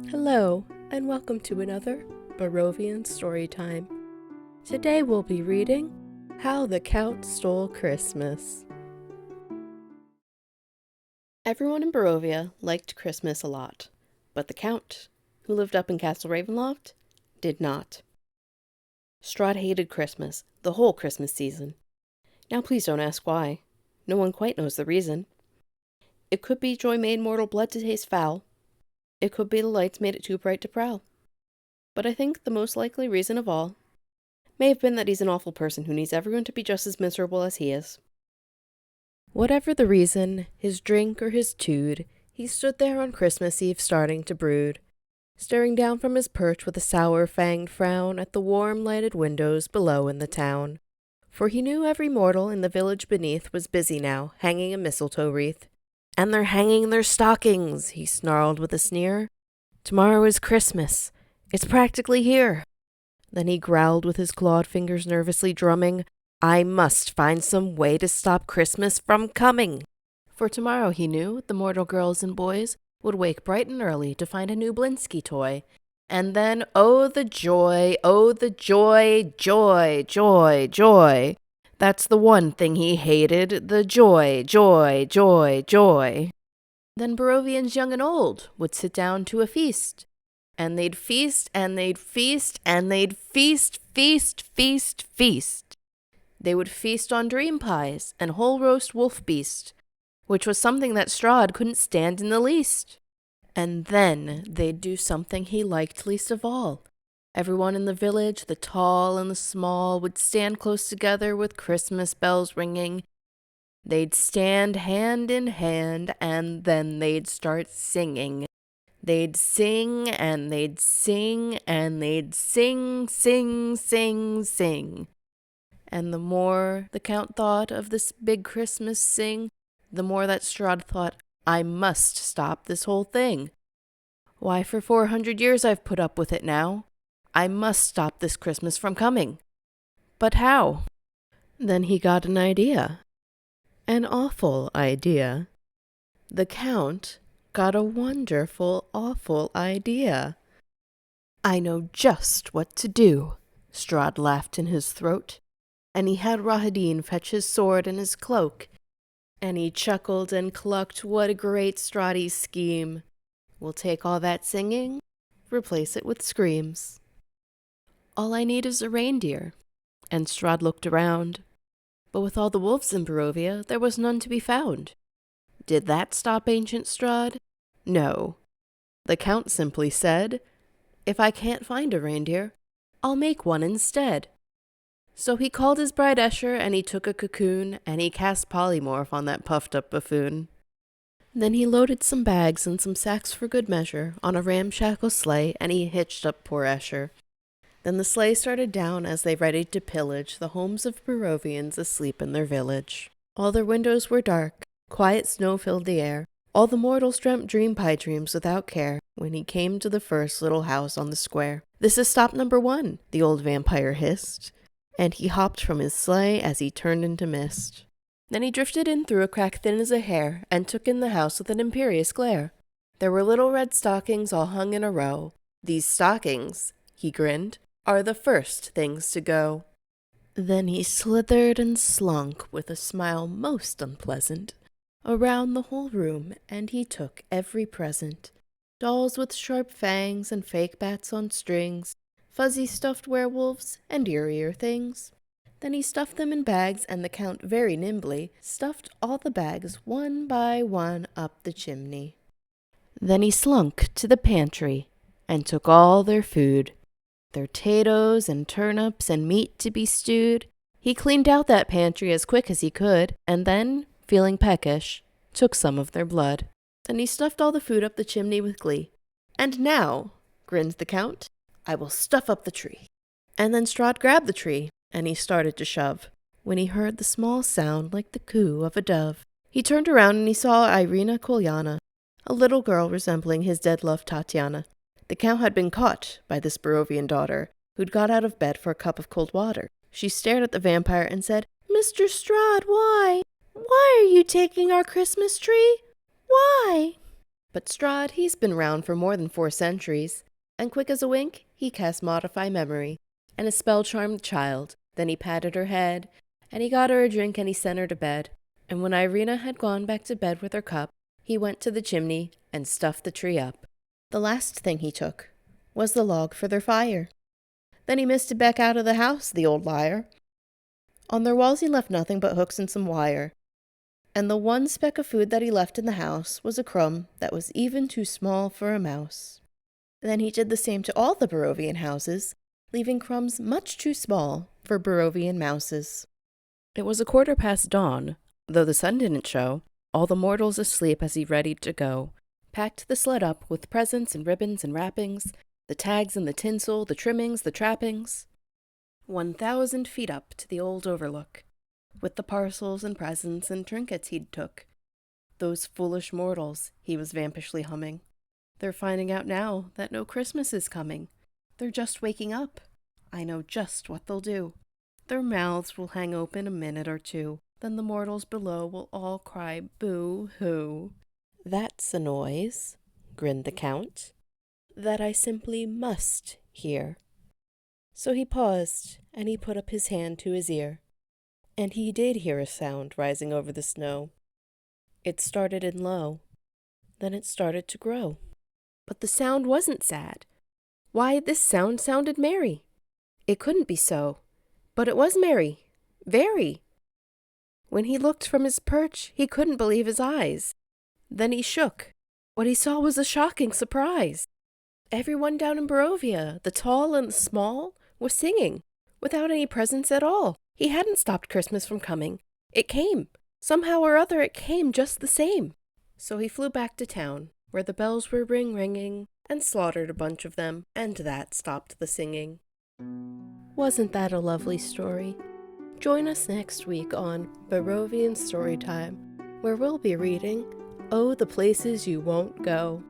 Hello, and welcome to another Barovian Storytime. Today we'll be reading How the Count Stole Christmas. Everyone in Barovia liked Christmas a lot, but the Count, who lived up in Castle Ravenloft, did not. Strahd hated Christmas, the whole Christmas season. Now please don't ask why. No one quite knows the reason. It could be joy made mortal blood to taste foul. It could be the lights made it too bright to prowl. But I think the most likely reason of all may have been that he's an awful person who needs everyone to be just as miserable as he is. Whatever the reason, his drink or his tude, he stood there on Christmas Eve starting to brood, staring down from his perch with a sour-fanged frown at the warm lighted windows below in the town. For he knew every mortal in the village beneath was busy now, hanging a mistletoe wreath. "And they're hanging their stockings," he snarled with a sneer. "Tomorrow is Christmas. It's practically here." Then he growled with his clawed fingers nervously drumming, "I must find some way to stop Christmas from coming." For tomorrow, he knew, the mortal girls and boys would wake bright and early to find a new Blinsky toy. And then, oh the joy, joy, joy, joy. That's the one thing he hated, the joy, joy, joy, joy. Then Barovians young and old would sit down to a feast. And they'd feast, and they'd feast, and they'd feast, feast, feast, feast. They would feast on dream pies and whole roast wolf beast, which was something that Strahd couldn't stand in the least. And then they'd do something he liked least of all. Everyone in the village, the tall and the small, would stand close together with Christmas bells ringing. They'd stand hand in hand, and then they'd start singing. They'd sing, and they'd sing, and they'd sing, sing, sing, sing. And the more the Count thought of this big Christmas sing, the more that Strahd thought, I must stop this whole thing. Why, for 400 years I've put up with it now. I must stop this Christmas from coming. But how? Then he got an idea. An awful idea. The Count got a wonderful, awful idea. "I know just what to do," Strahd laughed in his throat, and he had Rahadin fetch his sword and his cloak, and he chuckled and clucked, "What a great Strahdy scheme! We'll take all that singing, replace it with screams. All I need is a reindeer." And Strahd looked around. But with all the wolves in Barovia, there was none to be found. Did that stop ancient Strahd? No. The Count simply said, "If I can't find a reindeer, I'll make one instead." So he called his bride Escher, and he took a cocoon, and he cast polymorph on that puffed-up buffoon. Then he loaded some bags and some sacks for good measure on a ramshackle sleigh, and he hitched up poor Escher. Then the sleigh started down as they readied to pillage the homes of Barovians asleep in their village. All their windows were dark, quiet snow filled the air. All the mortals dreamt dream pie dreams without care when he came to the first little house on the square. "This is stop number 1, the old vampire hissed, and he hopped from his sleigh as he turned into mist. Then he drifted in through a crack thin as a hair, and took in the house with an imperious glare. There were little red stockings all hung in a row. "These stockings," he grinned, "are the first things to go." Then he slithered and slunk with a smile most unpleasant around the whole room, and he took every present. Dolls with sharp fangs and fake bats on strings, fuzzy stuffed werewolves, and eerier things. Then he stuffed them in bags, and the Count very nimbly stuffed all the bags one by one up the chimney. Then he slunk to the pantry and took all their food, their potatoes and turnips and meat to be stewed. He cleaned out that pantry as quick as he could, and then, feeling peckish, took some of their blood. Then he stuffed all the food up the chimney with glee. "And now," grinned the Count, "I will stuff up the tree." And then Strahd grabbed the tree, and he started to shove, when he heard the small sound like the coo of a dove. He turned around and he saw Irina Kolyana, a little girl resembling his dead love Tatiana. The Count had been caught by this Barovian daughter, who'd got out of bed for a cup of cold water. She stared at the vampire and said, "Mr. Strahd, why? Why are you taking our Christmas tree? Why?" But Strahd, he's been round for more than 4 centuries, and quick as a wink, he cast Modify Memory, and a spell charmed the child. Then he patted her head, and he got her a drink, and he sent her to bed. And when Irina had gone back to bed with her cup, he went to the chimney and stuffed the tree up. The last thing he took was the log for their fire. Then he missed it back out of the house, the old liar. On their walls he left nothing but hooks and some wire. And the one speck of food that he left in the house was a crumb that was even too small for a mouse. Then he did the same to all the Barovian houses, leaving crumbs much too small for Barovian mouses. It was 1/4 past dawn, though the sun didn't show, all the mortals asleep as he readied to go, packed the sled up with presents and ribbons and wrappings, the tags and the tinsel, the trimmings, the trappings. 1,000 feet up to the old overlook, with the parcels and presents and trinkets he'd took. Those foolish mortals, he was vampishly humming. They're finding out now that no Christmas is coming. They're just waking up. I know just what they'll do. Their mouths will hang open a minute or two. Then the mortals below will all cry boo-hoo. That's a noise, grinned the Count, that I simply must hear. So he paused, and he put up his hand to his ear. And he did hear a sound rising over the snow. It started in low. Then it started to grow. But the sound wasn't sad. Why, this sound sounded merry. It couldn't be so, but it was merry, very. When he looked from his perch, he couldn't believe his eyes. Then he shook. What he saw was a shocking surprise. Everyone down in Barovia, the tall and the small, was singing, without any presents at all. He hadn't stopped Christmas from coming. It came. Somehow or other it came just the same. So he flew back to town, where the bells were ringing, and slaughtered a bunch of them, and that stopped the singing. Wasn't that a lovely story? Join us next week on Barovian Storytime, where we'll be reading Oh, the Places You Won't Go.